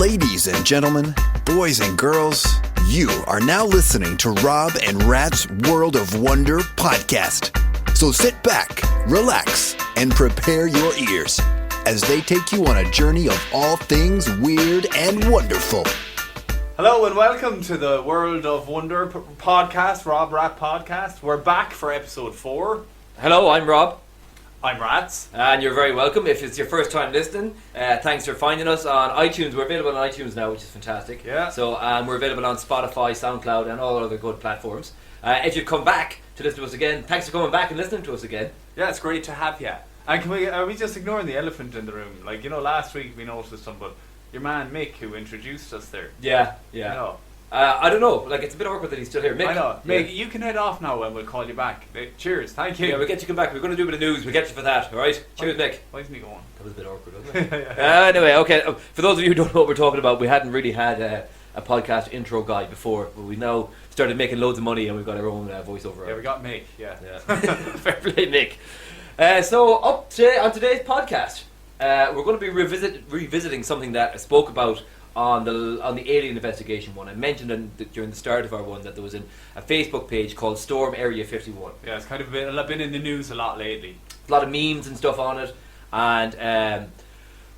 Ladies and gentlemen, boys and girls, you are now listening to Rob and Rat's World of Wonder podcast. So sit back, relax, and prepare your ears as they take you on a journey of all things weird and wonderful. Hello and welcome to the World of Wonder podcast, Rob Rat podcast. We're back for episode 4. Hello, I'm Rob. I'm Rats. And you're very welcome. If it's your first time listening, thanks for finding us on iTunes. We're available on iTunes now, which is fantastic. Yeah. So we're available on Spotify, SoundCloud, and all other good platforms. If you've come back to listen to us again, thanks for coming back and listening to us again. Yeah, it's great to have you. And are we just ignoring the elephant in the room? Like, last week we noticed something, but your man Mick, who introduced us there. Yeah. I don't know. Like, it's a bit awkward that he's still here. Mick, I know. yeah. Mick, you can head off now and we'll call you back. Cheers. Thank you. Yeah, we'll get you come back. We're going to do a bit of news. We'll get you for that. All right. Cheers, Mick. Why isn't he going? That was a bit awkward, wasn't it? Anyway, okay. For those of you who don't know what we're talking about, we hadn't really had a podcast intro guy before, but we now started making loads of money and we've got our own voiceover. Yeah, we got Mick. Yeah. Fair play, Mick. So on today's podcast, we're going to be revisiting something that I spoke about on the alien investigation one. I mentioned during the start of our one that there was a Facebook page called Storm Area 51. Yeah, it's kind of been in the news a lot lately. A lot of memes and stuff on it, and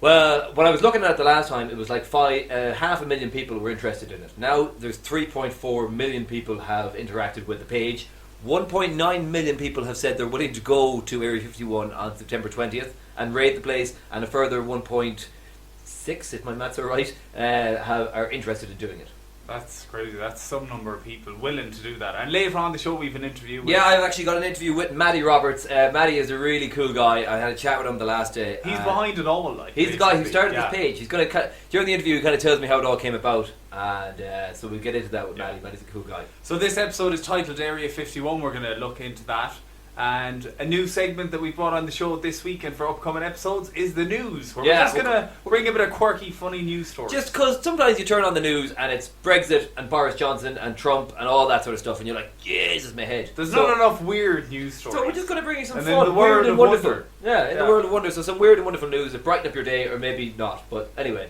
well, when I was looking at it the last time, it was like 500,000 people were interested in it. Now there's 3.4 million people have interacted with the page. 1.9 million people have said they're willing to go to Area 51 on September 20th and raid the place, and a further 1.6, if my maths are right, are interested in doing it. That's crazy. That's some number of people willing to do that. And later on the show we have an interview with... Yeah, I've actually got an interview with Matty Roberts. Matty is a really cool guy. I had a chat with him the last day. He's behind it all, like. He's the guy who started this page. He's going to during the interview he kind of tells me how it all came about, and so we'll get into that with Matty. Matty's a cool guy. So this episode is titled Area 51. We're going to look into that. And a new segment that we brought on the show this week and for upcoming episodes is the news, where we're just going to bring a bit of quirky, funny news stories. Just because sometimes you turn on the news and it's Brexit and Boris Johnson and Trump and all that sort of stuff, and you're like, Jesus, my head. There's not enough weird news stories. So we're just going to bring you some and fun, the weird and wonderful. Wonder. Yeah, the world of wonder. So some weird and wonderful news that brighten up your day, or maybe not. But anyway.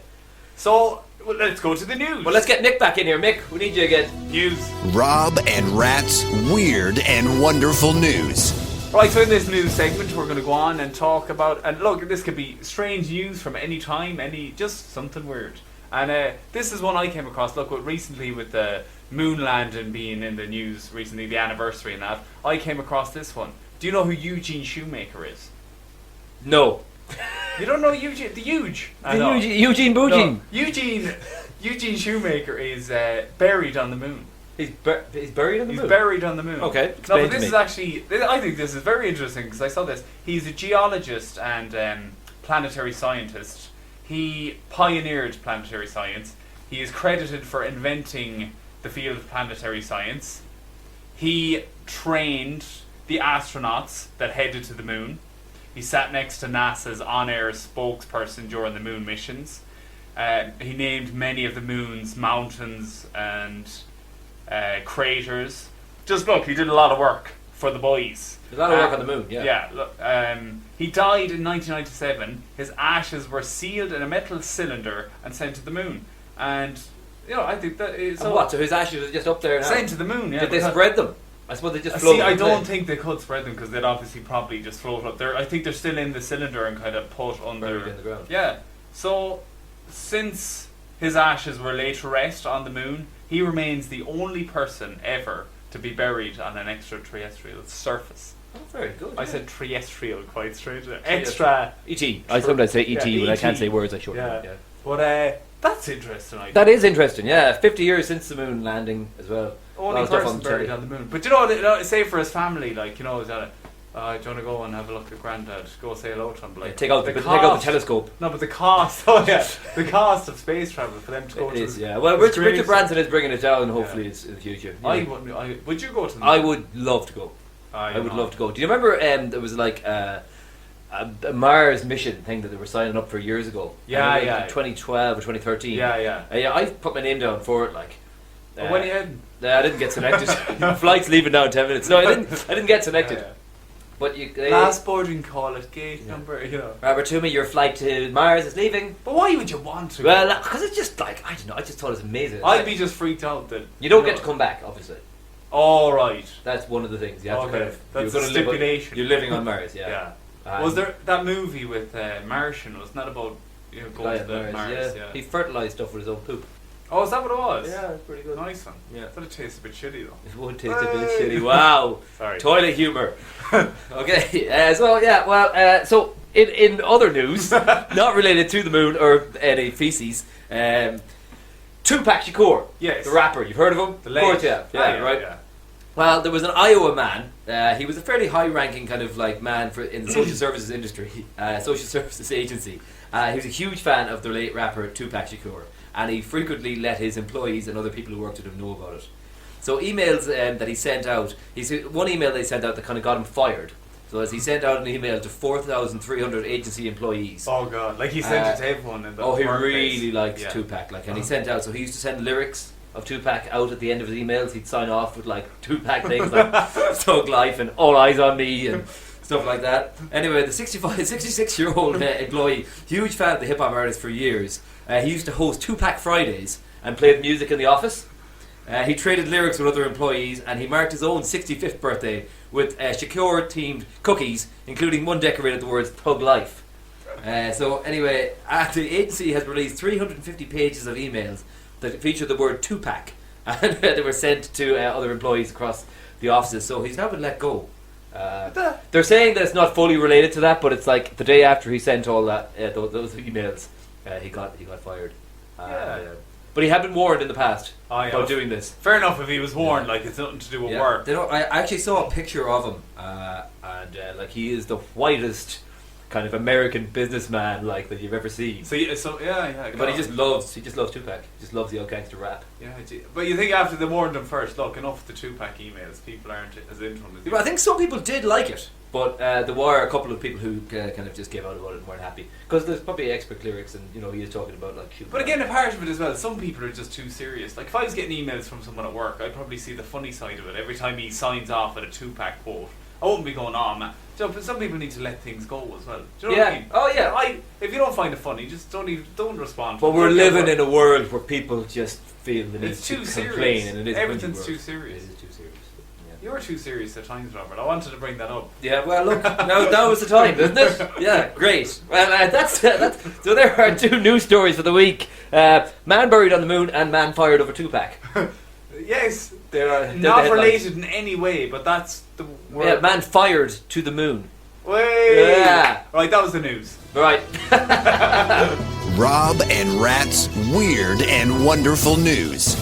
So, let's go to the news. Well, let's get Mick back in here. Mick, we need you again. News. Rob and Rat's Weird and Wonderful News. Right, so in this news segment we're going to go on and talk about, and look, this could be strange news from any time, just something weird. And this is one I came across, look, recently with the moon landing being in the news recently, the anniversary and that, I came across this one. Do you know who Eugene Shoemaker is? No. You don't know Eugene? The Huge? Eugene Boogene. No, Eugene Shoemaker is buried on the moon. He's buried on the moon? He's buried on the moon. Okay, no, but this is actually... I think this is very interesting because I saw this. He's a geologist and planetary scientist. He pioneered planetary science. He is credited for inventing the field of planetary science. He trained the astronauts that headed to the moon. He sat next to NASA's on-air spokesperson during the moon missions. He named many of the moon's mountains and... craters. Just look, he did a lot of work for the boys. There's a lot of work on the moon, yeah. Yeah, look, he died in 1997. His ashes were sealed in a metal cylinder and sent to the moon. And, I think that is... So his ashes are just up there now? Sent to the moon, yeah. Did they spread them? I suppose they just floated. I don't think they could spread them because they'd obviously probably just float up there. I think they're still in the cylinder and kind of put under... Buried in the ground. Yeah. So, since his ashes were laid to rest on the moon, he remains the only person ever to be buried on an extraterrestrial surface. Oh, very good. I said terrestrial quite strange. Extra. E.T. I sometimes say E.T. when I can't say words I shouldn't. Yeah. But that's interesting. That is interesting, yeah. 50 years since the moon landing as well. Only person buried on the moon. But say for his family, is that do you want to go and have a look at Grandad? Go say hello to him. Like, take out the telescope. No, but the cost. Oh yeah, the cost of space travel for them to go. It is, yeah. Well, Richard Branson is bringing it down. Hopefully, it's in the future. Yeah. Would you go to them? I would love to go. I would love to go. Do you remember? There was like a Mars mission thing that they were signing up for years ago. Yeah. 2012 or 2013. Yeah. I put my name down for it. Like. When you had? I didn't get selected. Flight's leaving now in 10 minutes. No, I didn't get selected. Yeah. But you last boarding call at gate number, you know. Robert Toomey, your flight to Mars is leaving. But why would you want to? Well, because it's just like, I don't know, I just thought it was amazing. It's I'd like, be just freaked out that you don't get to come back, obviously. All right. That's one of the things. You have to Okay. kind of, That's you're a gonna live on- stipulation. you're living on Mars, yeah. Was there that movie with Martian? Wasn't that about going to the Mars? Yeah. He fertilised stuff with his own poop. Oh, is that what it was? Yeah, it's pretty good. Nice one. Yeah. But it tastes a bit shitty though. It would taste a bit Hey. shitty. Wow. Sorry. Toilet humour. Okay. So in other news, not related to the moon or any feces, Tupac Shakur, Yes. the rapper. You've heard of him? The Of course, late. yeah, right. Yeah. Well, there was an Iowa man. He was a fairly high-ranking kind of like man in the social services industry, social services agency. He was a huge fan of the late rapper Tupac Shakur, and he frequently let his employees and other people who worked with him know about it. So emails that he sent out, one email they sent out that kind of got him fired. So as he sent out an email to 4,300 agency employees. Oh god, like he sent it to everyone in the Oh, he workplace. really liked Tupac, and he sent out. So he used to send lyrics of Tupac out at the end of his emails. He'd sign off with like Tupac things like "Thug Life" and "All Eyes on Me" and stuff like that. Anyway, the 66-year-old employee, huge fan of the hip hop artist for years. He used to host Tupac Fridays and played music in the office. He traded lyrics with other employees, and he marked his own 65th birthday with Shakur-themed cookies, including one decorated the words "Thug Life." So anyway, the agency has released 350 pages of emails that feature the word Tupac, and they were sent to other employees across the offices. So he's now been let go. They're saying that it's not fully related to that, but it's like the day after he sent all that those emails, he got fired. But he had been warned in the past about doing this. Fair enough if he was warned, like it's nothing to do with work. I actually saw a picture of him, and like he is the whitest kind of American businessman like that you've ever seen. So yeah. But he just loves Tupac. He just loves the old gangster rap. Yeah, but you think after they warned him first, look, enough of the Tupac emails, people aren't as into him as But I think some people did like it, but there were a couple of people who kind of just gave out about it and weren't happy because there's probably expert lyrics, and he is talking about like. But again, a part of it as well, some people are just too serious. Like if I was getting emails from someone at work, I'd probably see the funny side of it every time he signs off with a Tupac quote. I wouldn't be going on, man. So, but some people need to let things go as well. Do you know what I mean? Oh yeah. If you don't find it funny, just don't respond. But we're living in a world where people just feel the need It's to too complain, serious. and it is Everything's too serious. It is too serious. Yeah. You're too serious at times, Robert. I wanted to bring that up. Yeah, well, look, now was the time, isn't it? Yeah, great. Well, that's so. There are two news stories for the week: man buried on the moon and man fired over Tupac. Yes, They're not the related in any way, but that's the word. Yeah, man fired to the moon. Way. Yeah. Right, that was the news. Right. Rob and Rat's weird and wonderful news.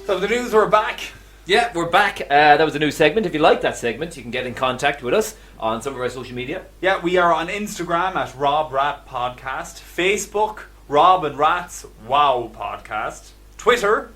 So the news, we're back. Yeah, we're back. That was a new segment. If you like that segment, you can get in contact with us on some of our social media. Yeah, we are on Instagram at Rob Rat Podcast, Facebook Rob and Rats Wow Podcast, Twitter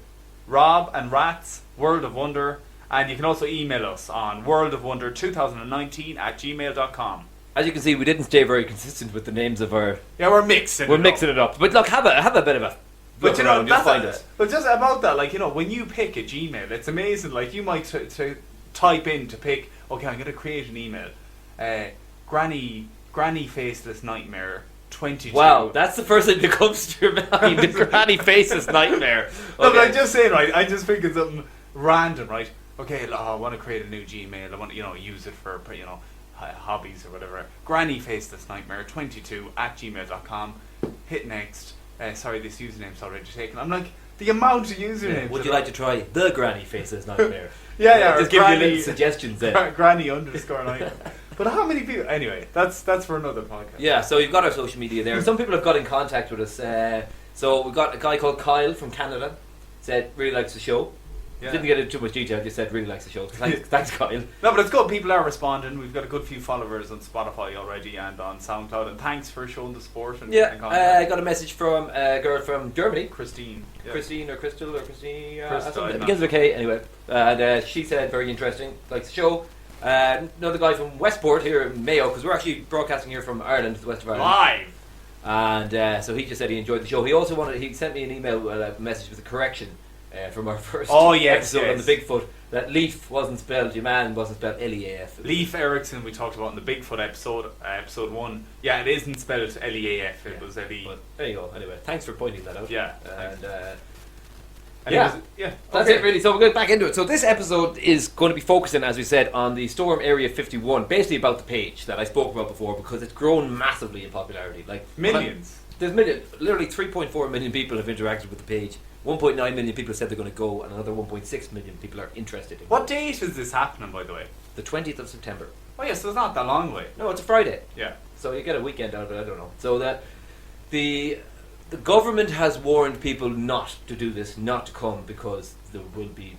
Rob and Rats World of Wonder, and you can also email us on worldofwonder2019@gmail.com. As you can see, we didn't stay very consistent with the names of our. Yeah, we're mixing it up. But look, have a bit of a. But look you know, around, you'll that's find us. But just about that, like, when you pick a Gmail, it's amazing. Like, you might type in to pick, okay, I'm going to create an email. Granny Faceless Nightmare 22. Wow, that's the first thing that comes to your mind. The Granny Faces Nightmare. No, but Okay. I'm just saying, right? I just think it's something random, right? Okay, I want to create a new Gmail. I want to, use it for, hobbies or whatever. Granny Faceless Nightmare 22@gmail.com. Hit next. Sorry, this username's already taken. I'm like, the amount of usernames. Would you like to try the Granny Faces Nightmare? Yeah, Just or give you Granny, little suggestions there. Granny_Nightmare. But how many people? Anyway, that's for another podcast. Yeah, so you've got our social media there. Some people have got in contact with us. So we've got a guy called Kyle from Canada. Said really likes the show. Yeah. Didn't get into too much detail. Just said really likes the show. Thanks, Kyle. No, but it's good. People are responding. We've got a good few followers on Spotify already and on SoundCloud. And thanks for showing the support. And Yeah, contact. I got a message from a girl from Germany. Christine. Yeah. Christine or Crystal or Christine. Crystal, Something. I'm Begins with a K anyway. And she said very interesting. Likes the show. Another guy from Westport here in Mayo, because we're actually broadcasting here from Ireland, the west of Ireland. Live. And so he just said he enjoyed the show. He also he sent me an email, a message with a correction. from our first episode on the Bigfoot. That Leif wasn't spelled, your man wasn't spelled L-E-A-F. Leif Erikson we talked about in the Bigfoot episode 1. Yeah, it isn't spelled L-E-A-F, it was L-E. But there you go, anyway. Thanks for pointing that out. Yeah. That's it really. So we're going back into it. So this episode is going to be focusing, as we said, on the Storm Area 51, basically about the page that I spoke about before, because it's grown massively in popularity. Like millions. There's literally 3.4 million people have interacted with the page. 1.9 million people said they're going to go, and another 1.6 million people are interested in it. What date is this happening, by the way? The 20th of September. Oh yeah, so it's not that long away. No, it's a Friday. Yeah. So you get a weekend out of it, I don't know. So the government has warned people not to do this, not to come, because there will be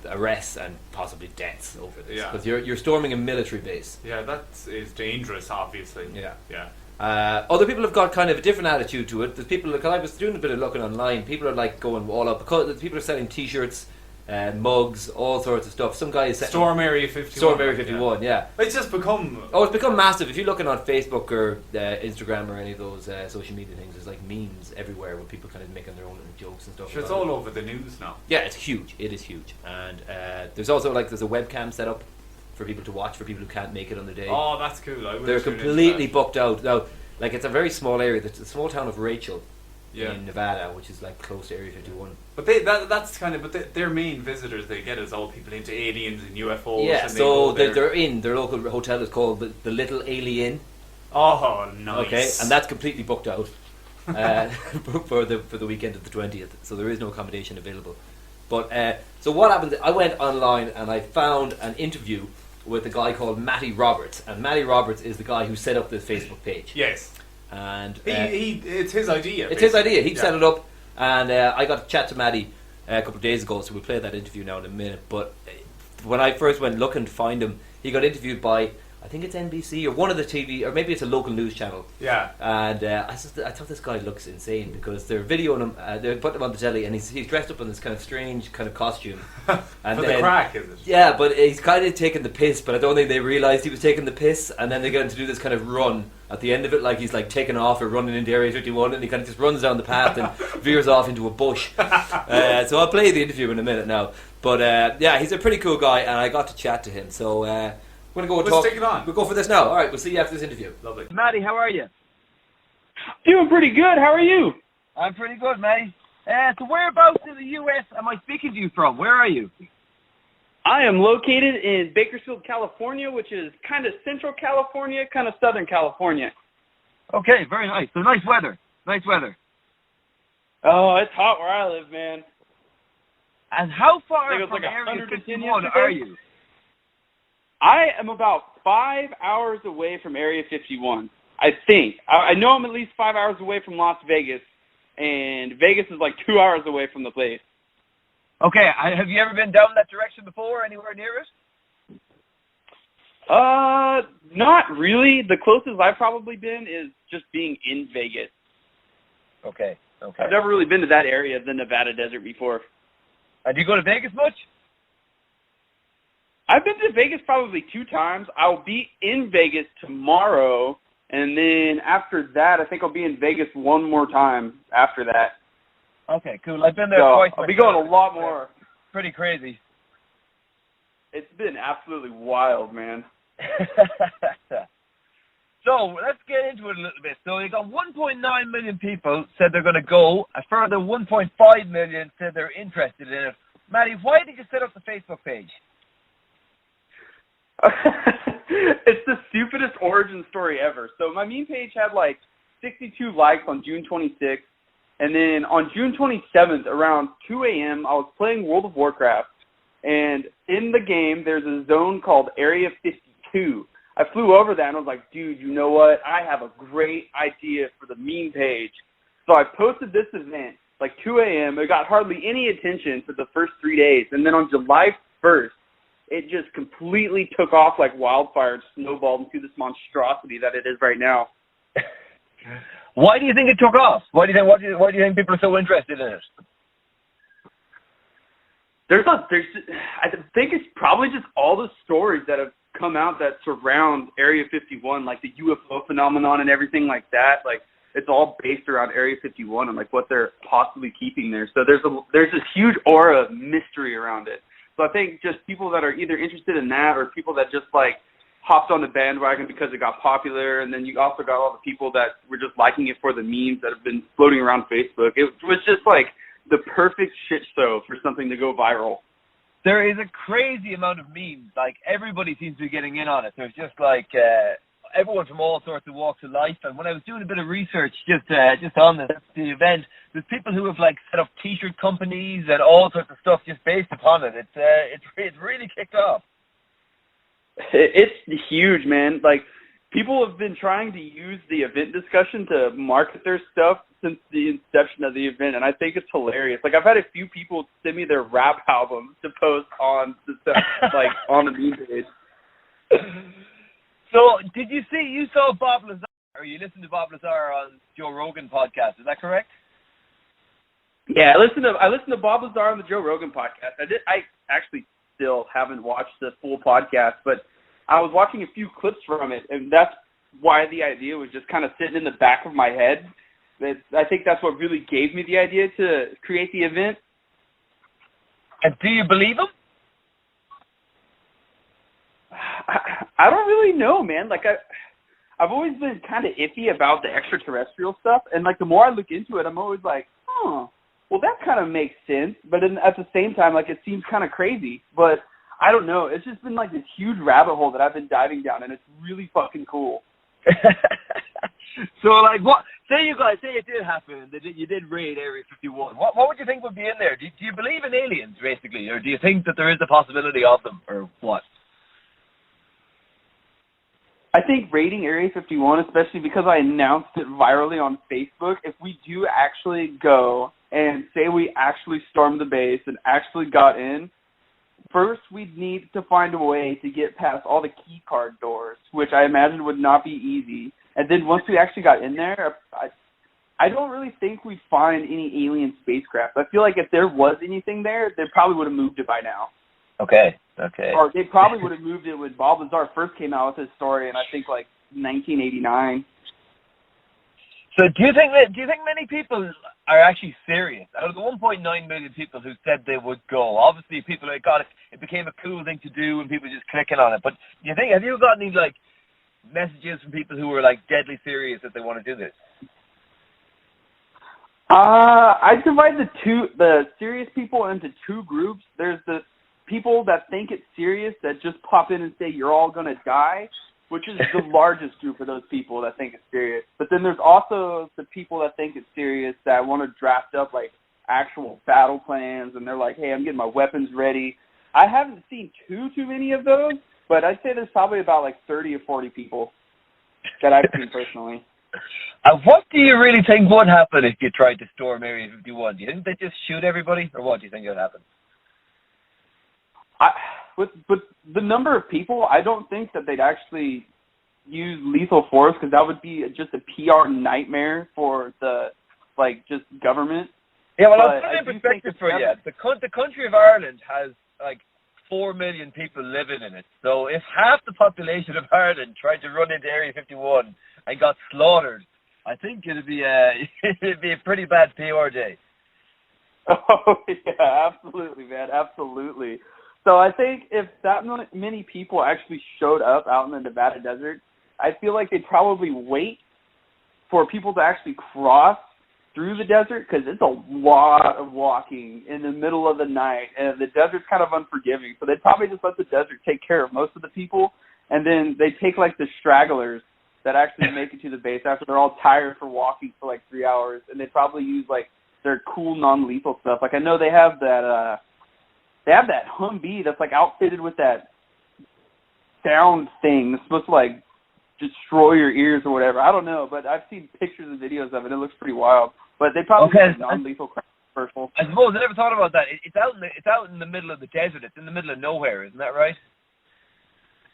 arrests and possibly deaths over this. Yeah. Because you're storming a military base. Yeah, that is dangerous, obviously. Yeah. Yeah. Other people have got kind of a different attitude to it. There's people, like, I was doing a bit of looking online, people are like going all up, because people are selling t-shirts, mugs, all sorts of stuff. Some guy is Storm Area 51. Storm Area 51, yeah. It's just become... Oh, it's become massive. If you're looking on Facebook or Instagram or any of those social media things, there's like memes everywhere with people kind of making their own little jokes and stuff. Sure, it's all over the news now. Yeah, it's huge. It is huge. And there's also there's a webcam set up for people to watch, for people who can't make it on the day. Oh, that's cool. They're completely booked out. Now, like, it's a very small area. It's a small town of Rachel in Nevada, which is like close to Area 51. But that's kind of, but their main visitors they get is all people into aliens and UFOs. Yeah, and so they're in their local hotel is called the Little Alien. Oh, nice. Okay, and that's completely booked out for the weekend of the 20th. So there is no accommodation available. But so what happened? I went online and I found an interview with a guy called Matty Roberts, and Matty Roberts is the guy who set up this Facebook page. Yes. And it's his idea. It's his idea. He set it up, and I got to chat to Matty a couple of days ago, so we'll play that interview now in a minute. But when I first went looking to find him, he got interviewed by, I think it's NBC or one of the TV, or maybe it's a local news channel. Yeah. And I thought this guy looks insane, because they're videoing him, they're putting him on the telly, and he's dressed up in this kind of strange kind of costume. And for the crack, is it? Yeah, but he's kind of taking the piss, but I don't think they realised he was taking the piss, and then they get him to do this kind of run at the end of it, like he's like taking off or running into Area 51, and he kind of just runs down the path and veers off into a bush. So I'll play the interview in a minute now. But yeah, he's a pretty cool guy, and I got to chat to him. So we're going to go and talk. Let's take it on. We'll go for this now. All right, we'll see you after this interview. Lovely. Matty, how are you? Doing pretty good. How are you? I'm pretty good, Matty. So whereabouts in the U.S. am I speaking to you from? Where are you? I am located in Bakersfield, California, which is kind of central California, kind of southern California. Okay, very nice. So nice weather. Nice weather. Oh, it's hot where I live, man. And how far I think from it's like Area 110 51 yesterday. are you? I am about 5 hours away from Area 51, I think. I know I'm at least 5 hours away from Las Vegas, and Vegas is like 2 hours away from the place. Okay, have you ever been down that direction before, anywhere near it? Not really. The closest I've probably been is just being in Vegas. Okay. I've never really been to that area of the Nevada desert before. Do you go to Vegas much? I've been to Vegas probably 2 times. I'll be in Vegas tomorrow, and then after that, I think I'll be in Vegas one more time after that. Okay, cool. I've been there So twice. I'll be going a lot more. Pretty crazy. It's been absolutely wild, man. So let's get into it a little bit. So you got 1.9 million people said they're going to go. A further 1.5 million said they're interested in it. Matty, why did you set up the Facebook page? It's the stupidest origin story ever. So my meme page had like 62 likes on June 26th. And then on June 27th, around 2 a.m., I was playing World of Warcraft. And in the game, there's a zone called Area 52. I flew over that and I was like, dude, you know what? I have a great idea for the meme page. So I posted this event like 2 a.m. It got hardly any attention for the first 3 days. And then on July 1st, it just completely took off like wildfire and snowballed into this monstrosity that it is right now. Why do you think it took off? Why do you think people are so interested in it? I think it's probably just all the stories that have come out that surround Area 51, like the UFO phenomenon and everything like that. Like, it's all based around Area 51 and like what they're possibly keeping there. So there's this huge aura of mystery around it. So I think just people that are either interested in that or people that just like hopped on the bandwagon because it got popular, and then you also got all the people that were just liking it for the memes that have been floating around Facebook. It was just like the perfect shit show for something to go viral. There is a crazy amount of memes. Like, everybody seems to be getting in on it. There's just like everyone from all sorts of walks of life. And when I was doing a bit of research just on the event, there's people who have like set up T-shirt companies and all sorts of stuff just based upon it. It's really kicked off. It's huge, man. Like, people have been trying to use the event discussion to market their stuff since the inception of the event, and I think it's hilarious. Like, I've had a few people send me their rap albums to post on the stuff, like on the meme page. So, you saw Bob Lazar, or you listened to Bob Lazar on Joe Rogan podcast? Is that correct? Yeah, I listened to Bob Lazar on the Joe Rogan podcast. I actually still haven't watched the full podcast, but I was watching a few clips from it, and that's why the idea was just kind of sitting in the back of my head. I think that's what really gave me the idea to create the event. And do you believe him? I don't really know, man. Like, I've always been kind of iffy about the extraterrestrial stuff, and like the more I look into it, I'm always like, well, that kind of makes sense. But at the same time, like, it seems kind of crazy. But I don't know. It's just been like this huge rabbit hole that I've been diving down, and it's really fucking cool. So, like, say it did happen, that you did raid Area 51. What would you think would be in there? Do you believe in aliens, basically, or do you think that there is a possibility of them, or what? I think raiding Area 51, especially because I announced it virally on Facebook, if we do actually go and say we actually stormed the base and actually got in, first we'd need to find a way to get past all the key card doors, which I imagine would not be easy. And then once we actually got in there, I don't really think we'd find any alien spacecraft. I feel like if there was anything there, they probably would have moved it by now. Okay. Or they probably would have moved it when Bob Lazar first came out with his story in, I think, like 1989. So do you think many people are actually serious? Out of the 1.9 million people who said they would go, obviously people it became a cool thing to do and people just clicking on it. But do you think, have you got any like messages from people who were like deadly serious that they want to do this? I divide the serious people into two groups. There's the people that think it's serious that just pop in and say you're all gonna die, which is the largest group of those people that think it's serious. But then there's also the people that think it's serious that want to draft up like actual battle plans, and they're like, hey, I'm getting my weapons ready. I haven't seen too many of those, but I'd say there's probably about like 30 or 40 people that I've seen personally. What do you really think would happen if you tried to storm Area 51? Do you think they'd just shoot everybody, or what do you think would happen? With the number of people, I don't think that they'd actually use lethal force, because that would be just a PR nightmare for the just government. Yeah, well, I'll put it in perspective for you. The country of Ireland has like 4 million people living in it. So if half the population of Ireland tried to run into Area 51 and got slaughtered, I think it'd be a pretty bad PR day. Oh yeah, absolutely, man, absolutely. So I think if that many people actually showed up out in the Nevada desert, I feel like they'd probably wait for people to actually cross through the desert, because it's a lot of walking in the middle of the night, and the desert's kind of unforgiving. So they'd probably just let the desert take care of most of the people, and then they take like the stragglers that actually make it to the base after they're all tired for walking for like 3 hours, and they'd probably use like their cool non-lethal stuff. Like I know they have that Humvee that's like outfitted with that sound thing that's supposed to like destroy your ears or whatever. I don't know, but I've seen pictures and videos of it. It looks pretty wild. But they probably use non-lethal crap first. I suppose I never thought about that. It's out in the middle of the desert. It's in the middle of nowhere, isn't that right?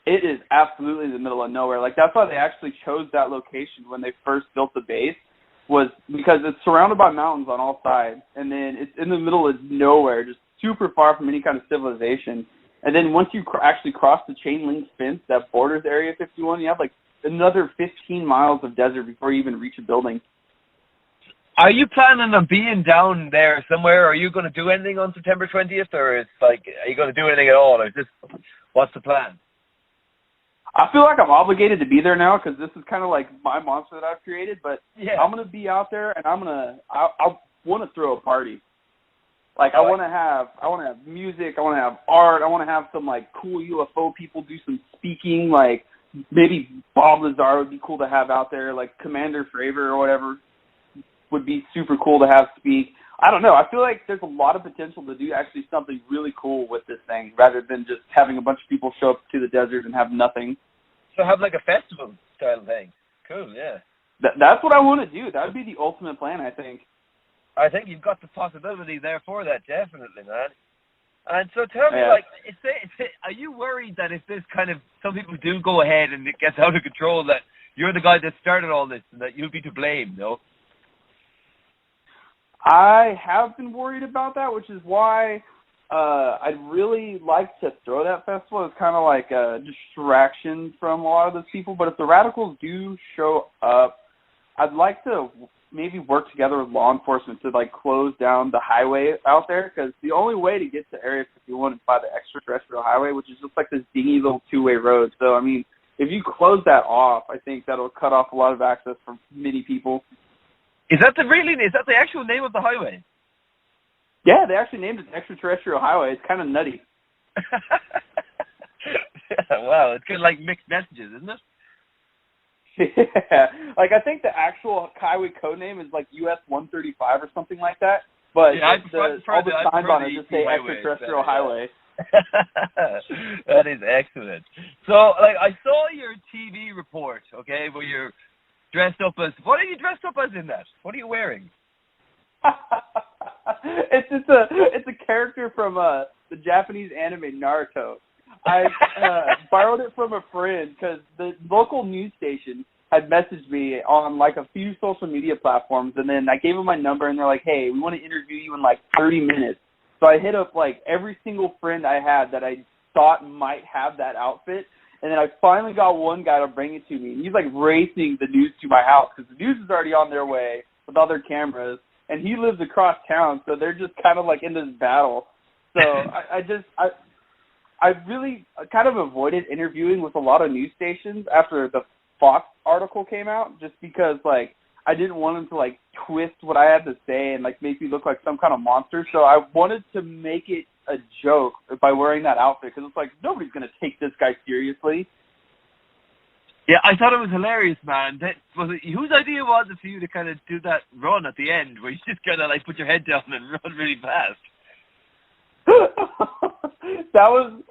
It is absolutely in the middle of nowhere. Like that's why they actually chose that location when they first built the base, was because it's surrounded by mountains on all sides, and then it's in the middle of nowhere, just super far from any kind of civilization. And then once you actually cross the chain link fence that borders Area 51, you have like another 15 miles of desert before you even reach a building. Are you planning on being down there somewhere? Are you going to do anything on September 20th, or it's like, are you going to do anything at all, or just what's the plan? I feel like I'm obligated to be there now because this is kind of like my monster that I've created. But Yeah. I'm gonna be out there, and I want to throw a party. Like I want to have music. I want to have art. I want to have some like cool UFO people do some speaking. Like maybe Bob Lazar would be cool to have out there. Like Commander Fravor or whatever would be super cool to have speak. I don't know. I feel like there's a lot of potential to do actually something really cool with this thing rather than just having a bunch of people show up to the desert and have nothing. So have like a festival style thing. Cool, yeah. That's what I want to do. That would be the ultimate plan, I think. I think you've got the possibility there for that, definitely, man. And so tell me, Yeah. like, are you worried that if this kind of, some people do go ahead and it gets out of control, that you're the guy that started all this and that you'll be to blame, no? I have been worried about that, which is why I'd really like to throw that festival. It's kind of like a distraction from a lot of those people. But if the radicals do show up, I'd like to maybe work together with law enforcement to like close down the highway out there, because the only way to get to Area 51 is by the extraterrestrial highway, which is just like this dingy little two-way road. So, I mean, if you close that off, I think that'll cut off a lot of access for many people. Is that the actual name of the highway? Yeah, they actually named it Extraterrestrial Highway. It's kind of nutty. Wow, it's kind of like mixed messages, isn't it? Yeah, like I think the actual highway code name is like US 135 or something like that. But Yeah, all the signs on it just say Extraterrestrial Highway. That is excellent. So, like, I saw your TV report, okay, where you're dressed up as. What are you dressed up as in that? What are you wearing? It's a character from the Japanese anime Naruto. I borrowed it from a friend because the local news station had messaged me on like a few social media platforms, and then I gave them my number, and they're like, "Hey, we want to interview you in like 30 minutes." So I hit up like every single friend I had that I thought might have that outfit, and then I finally got one guy to bring it to me. And he's like racing the news to my house because the news is already on their way with all their cameras, and he lives across town, so they're just kind of like in this battle. So I really kind of avoided interviewing with a lot of news stations after the Fox article came out, just because like I didn't want them to like twist what I had to say and like make me look like some kind of monster. So I wanted to make it a joke by wearing that outfit, because it's like nobody's gonna take this guy seriously. Yeah, I thought it was hilarious, man. Whose idea was it for you to kind of do that run at the end where you just kind of like put your head down and run really fast? that was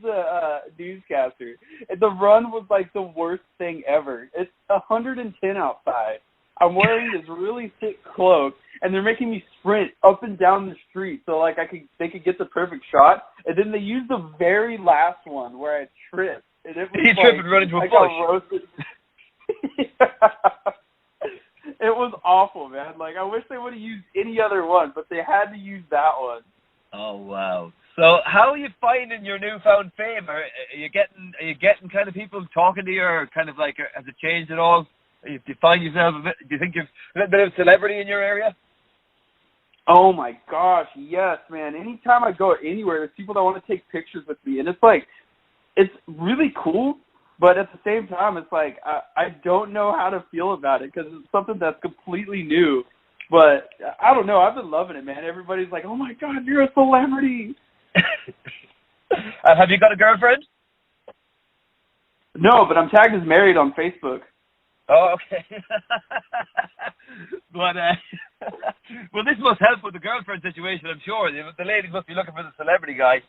the newscaster. The run was like the worst thing ever. It's 110 outside. I'm wearing this really thick cloak, and they're making me sprint up and down the street so like they could get the perfect shot. And then they used the very last one where I tripped. And it was tripped and run into a bush. It was awful, man. Like I wish they would have used any other one, but they had to use that one. Oh wow! So how are you finding your newfound fame? Are you getting kind of people talking to you, or kind of like has it changed at all? Do you find yourself do you think you've a bit of celebrity in your area? Oh my gosh, yes, man. Anytime I go anywhere, there's people that want to take pictures with me, and it's like it's really cool. But at the same time, it's like I don't know how to feel about it because it's something that's completely new. But I don't know. I've been loving it, man. Everybody's like, "Oh my God, you're a celebrity." Have you got a girlfriend? No, but I'm tagged as married on Facebook. Oh, okay. But well, this must help with the girlfriend situation, I'm sure. The ladies must be looking for the celebrity guy.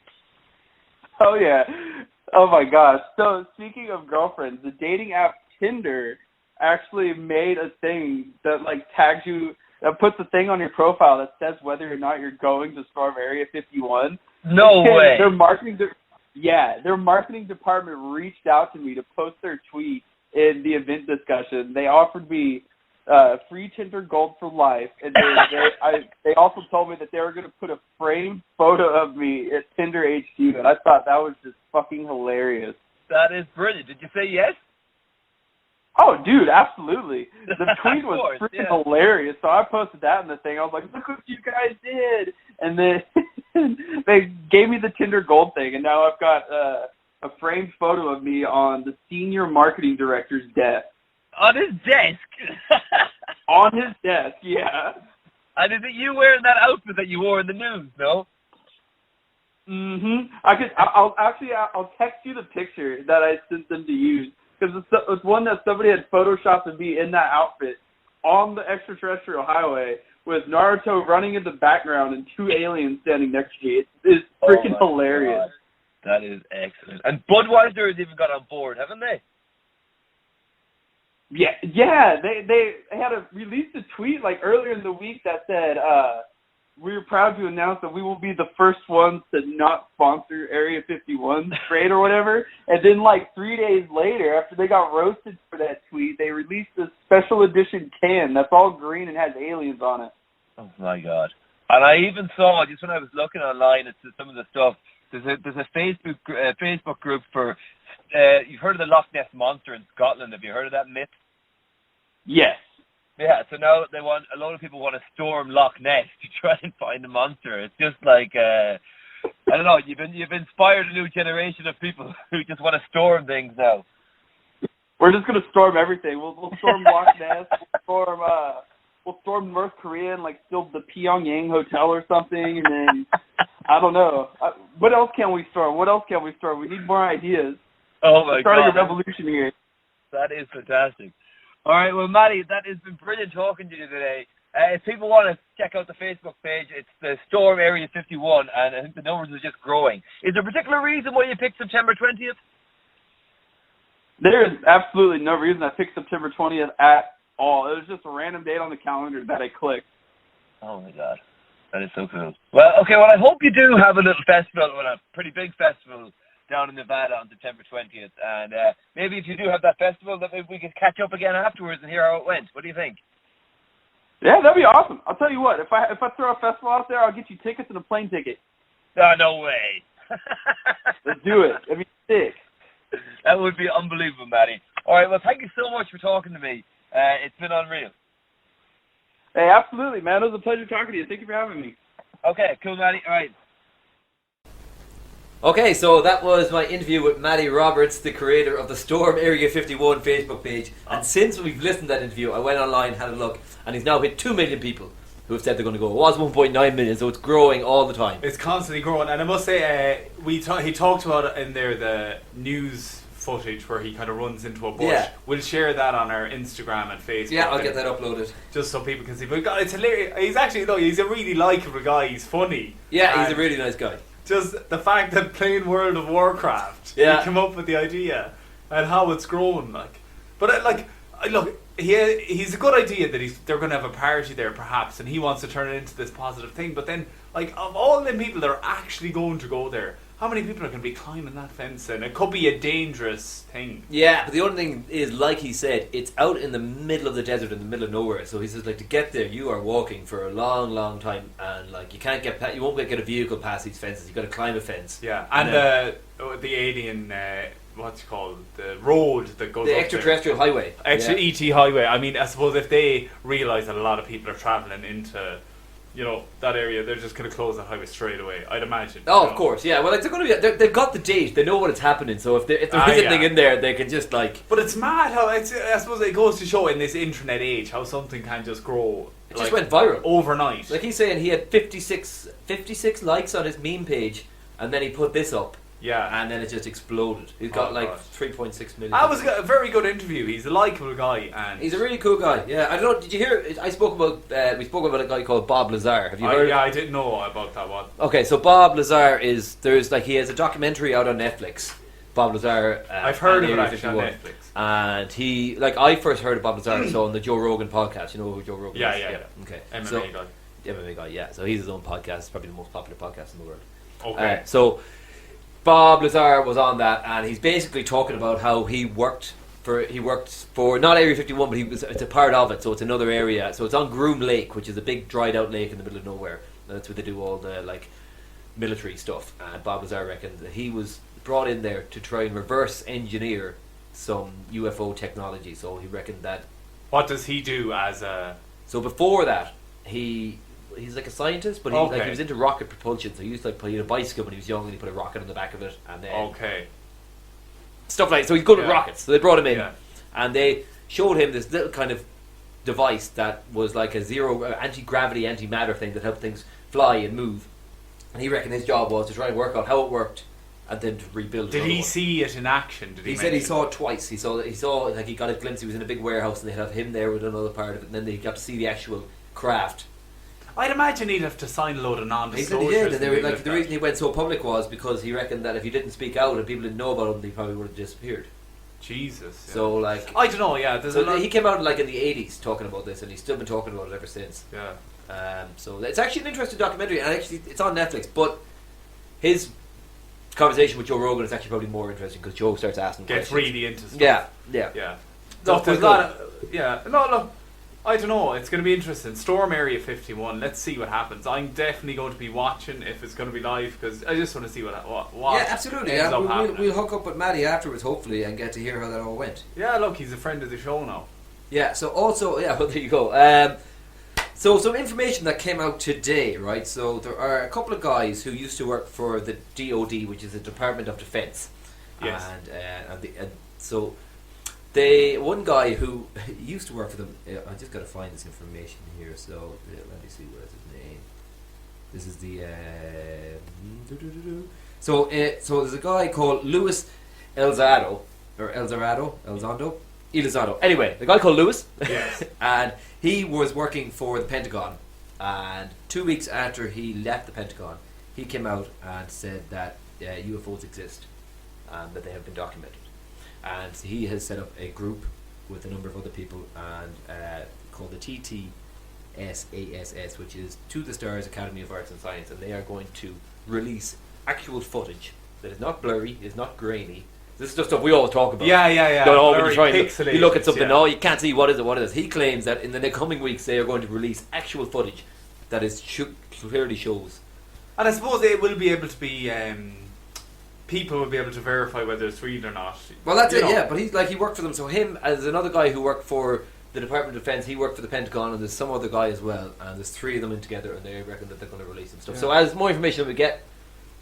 Oh yeah. Oh my gosh. So speaking of girlfriends, the dating app Tinder actually made a thing that like tags you. That puts a thing on your profile that says whether or not you're going to storm Area 51. No way. Their marketing department reached out to me to post their tweet in the event discussion. They offered me free Tinder Gold for life, and they also told me that they were going to put a framed photo of me at Tinder HQ, and I thought that was just fucking hilarious. That is brilliant. Did you say yes? Oh, dude, absolutely. The tweet was course, freaking yeah. hilarious. So I posted that in the thing. I was like, look what you guys did. And then they gave me the Tinder Gold thing, and now I've got a framed photo of me on the senior marketing director's desk. On his desk. On his desk, yeah. And is it you wearing that outfit that you wore in the news, no? I'll text you the picture that I sent them to use, because it's one that somebody had photoshopped of me in that outfit on the extraterrestrial highway with Naruto running in the background and two aliens standing next to me. It's freaking hilarious. God. That is excellent. And Budweiser has even got on board, haven't they? Yeah. They had released a tweet like earlier in the week that said, "We're proud to announce that we will be the first ones to not sponsor Area 51 trade or whatever." And then like 3 days later, after they got roasted for that tweet, they released a special edition can that's all green and has aliens on it. Oh my God! And I even saw, just when I was looking online at some of the stuff, there's a Facebook group for you've heard of the Loch Ness Monster in Scotland? Have you heard of that myth? Yes. Yeah, so now a lot of people want to storm Loch Ness to try and find the monster. It's just like I don't know. You've inspired a new generation of people who just want to storm things now. We're just gonna storm everything. We'll storm Loch Ness. We'll storm North Korea and like steal the Pyongyang hotel or something, and then I don't know. What else can we storm? We need more ideas. Oh my God! Starting a revolution here. That is fantastic. All right, well, Matty, that has been brilliant talking to you today. If people want to check out the Facebook page, it's the Storm Area 51, and I think the numbers are just growing. Is there a particular reason why you picked September 20th? There is absolutely no reason I picked September 20th at all. It was just a random date on the calendar that I clicked. Oh, my God. That is so cool. Well, okay, well, I hope you do have a little festival, a pretty big festival, down in Nevada on September 20th, and maybe if you do have that festival, that maybe we can catch up again afterwards and hear how it went. What do you think? Yeah, that'd be awesome. I'll tell you what, if I throw a festival out there, I'll get you tickets and a plane ticket. No way. Let's do it. That'd be sick. That would be unbelievable, Matty. All right, well, thank you so much for talking to me. It's been unreal. Hey, absolutely, man. It was a pleasure talking to you. Thank you for having me. Okay, cool, Matty. All right. Okay, so that was my interview with Matty Roberts, the creator of the Storm Area 51 Facebook page. And since we've listened to that interview, I went online, had a look, and he's now hit 2 million people who have said they're going to go. It was 1.9 million, so it's growing all the time. It's constantly growing, and I must say, he talked about in there the news footage where he kind of runs into a bush. Yeah. We'll share that on our Instagram and Facebook. Yeah, I'll get that uploaded. Just so people can see. But God, it's hilarious. He's actually, he's a really likeable guy. He's funny. Yeah, he's a really nice guy. Just the fact that playing World of Warcraft, he came up with the idea and how it's grown, But look, he's a good idea that they're going to have a party there, perhaps, and he wants to turn it into this positive thing. But then, of all the people that are actually going to go there, how many people are going to be climbing that fence? And it could be a dangerous thing. Yeah, but the only thing is, like he said, it's out in the middle of the desert, in the middle of nowhere. So he says, to get there, you are walking for a long, long time, and you can't you won't get a vehicle past these fences. You've got to climb a fence. Yeah, and the alien, what's it called, the road that goes the up extraterrestrial there. highway. ET highway. I mean, I suppose if they realise that a lot of people are travelling into, that area, they're just going to close the highway straight away, I'd imagine. Oh, of course, yeah. Well, they're going to be. They've got the date. They know what it's happening. So if there is anything in there, they can just But it's mad how I suppose it goes to show in this internet age how something can just grow. It just went viral overnight. Like he's saying, he had 56 likes on his meme page, and then he put this up. Yeah. And then it just exploded. He's got 3.6 million. That was a very good interview. He's a likeable guy, and he's a really cool guy. Yeah, I don't know. Did you hear? We spoke about a guy called Bob Lazar. Have you heard? Yeah, I didn't know about that one. Okay, so Bob Lazar he has a documentary out on Netflix. Bob Lazar. I've heard of it actually on Netflix. And he, I first heard of Bob Lazar on the Joe Rogan podcast. You know who Joe Rogan is? Yeah. Okay. MMA guy. Yeah. So he's his own podcast. It's probably the most popular podcast in the world. Okay. So Bob Lazar was on that, and he's basically talking about how he worked for not Area 51, but it's a part of it. So it's another area. So it's on Groom Lake, which is a big dried out lake in the middle of nowhere. And that's where they do all the military stuff. And Bob Lazar reckoned that he was brought in there to try and reverse engineer some UFO technology. So he reckoned that. What does he do as a... So before that, he's like a scientist, but Okay. he was into rocket propulsion. So he used to play a bicycle when he was young, and he put a rocket on the back of it, and then Okay. stuff like. So he's good at Yeah. rockets. So they brought him in, Yeah. and they showed him this little kind of device that was like a zero anti-gravity, anti-matter thing that helped things fly and move. And he reckoned his job was to try and work out how it worked, and then to rebuild. Did another he one. see it in action? Did he? He said he mention? saw it twice. He saw like he got a glimpse. He was in a big warehouse, and they had him there with another part of it, and then they got to see the actual craft. I'd imagine he'd have to sign a load of He non-disclosures. said he did, and they were, things like the that. reason he went so public was because he reckoned that if he didn't speak out and people didn't know about him, he probably would have disappeared. Jesus. Yeah. So like, I don't know. Yeah, there's a so lot. he came out like in the '80s talking about this, and he's still been talking about it ever since. Yeah. So it's actually an interesting documentary, and actually it's on Netflix. But his conversation with Joe Rogan is actually probably more interesting because Joe starts asking Gets questions. really into stuff. Yeah. Yeah. So Look, there's a quite lot of, yeah. No, look. I don't know. It's going to be interesting. Storm Area 51. Let's see what happens. I'm definitely going to be watching if it's going to be live because I just want to see what Yeah, absolutely. ends Yeah, up happening. we'll hook up with Maddie afterwards, hopefully, and get to hear how that all went. Yeah, look, he's a friend of the show now. Yeah. So also, yeah, well, there you go. So some information that came out today, right? So there are a couple of guys who used to work for the DoD, which is the Department of Defense. Yes. And so one guy who used to work for them. I just got to find this information here. So let me see where's his name. This is the. So there's a guy called Luis Elizondo. Anyway, the guy called Lewis. Yes. And he was working for the Pentagon, and 2 weeks after he left the Pentagon, he came out and said that UFOs exist and that they have been documented. And he has set up a group with a number of other people and called the TTSASS, which is To the Stars Academy of Arts and Science, and they are going to release actual footage that is not blurry, is not grainy. This is just stuff we always talk about. Yeah. Don't all be Very trying to pixelated, you look at something, yeah. oh, you can't see what is it. He claims that in the coming weeks they are going to release actual footage that is clearly shows. And I suppose they will be able to be. People will be able to verify whether it's real or not. Well, that's You it, know. yeah. But he worked for them. So him, as another guy who worked for the Department of Defense, he worked for the Pentagon, and there's some other guy as well. And there's three of them in together, and they reckon that they're going to release some stuff. Yeah. So as more information we get,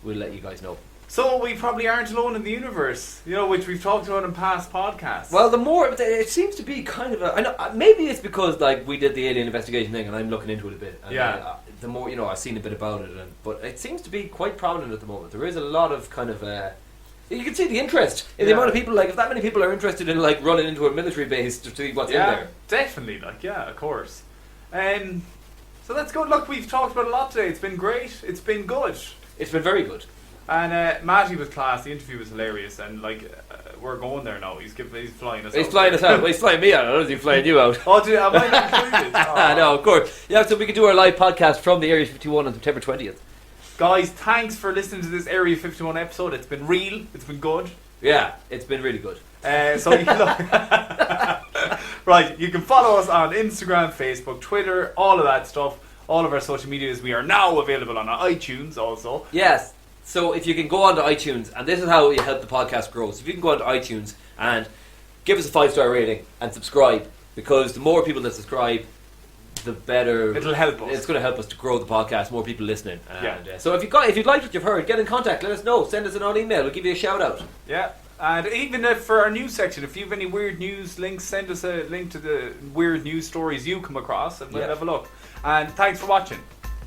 we'll let you guys know. So we probably aren't alone in the universe, which we've talked about in past podcasts. Well, the more it seems to be kind of I know maybe it's because like we did the alien investigation thing, and I'm looking into it a bit. And, Yeah. the more I've seen a bit about it, but it seems to be quite prominent at the moment. There is a lot of kind of. You can see the interest in the Yeah. amount of people. Like if that many people are interested in like running into a military base to see what's in yeah, there. definitely. Of course. So that's good. Look, we've talked about a lot today. It's been great. It's been good. It's been very good. And Matty was class. The interview was hilarious. And we're going there now. He's flying us. He's out. flying us out. Well, he's flying me out. I don't know if he's flying you out. Oh, am I not included? Oh. No, of course. Yeah, so we can do our live podcast from the Area 51 on September 20th. Guys, thanks for listening to this Area 51 episode. It's been real. It's been good. Yeah, it's been really good. So you can right, you can follow us on Instagram, Facebook, Twitter, all of that stuff. All of our social medias. We are now available on iTunes also. Yes. So if you can go onto iTunes, and this is how you help the podcast grow. So if you can go onto iTunes and give us a 5-star rating and subscribe, because the more people that subscribe, the better. It'll help us. It's going to help us to grow the podcast. More people listening. And, Yeah. So if you liked what you've heard, get in contact. Let us know. Send us an email. We'll give you a shout out. Yeah. And even for our news section, if you have any weird news links, send us a link to the weird news stories you come across, and we'll Yeah. have a look. And thanks for watching.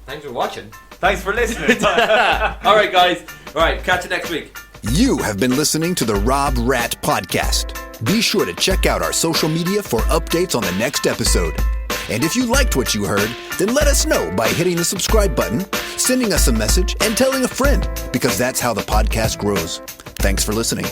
Thanks for watching. Thanks for listening. All right, guys. All right. Catch you next week. You have been listening to the Rob Rat Podcast. Be sure to check out our social media for updates on the next episode. And if you liked what you heard, then let us know by hitting the subscribe button, sending us a message, and telling a friend, because that's how the podcast grows. Thanks for listening.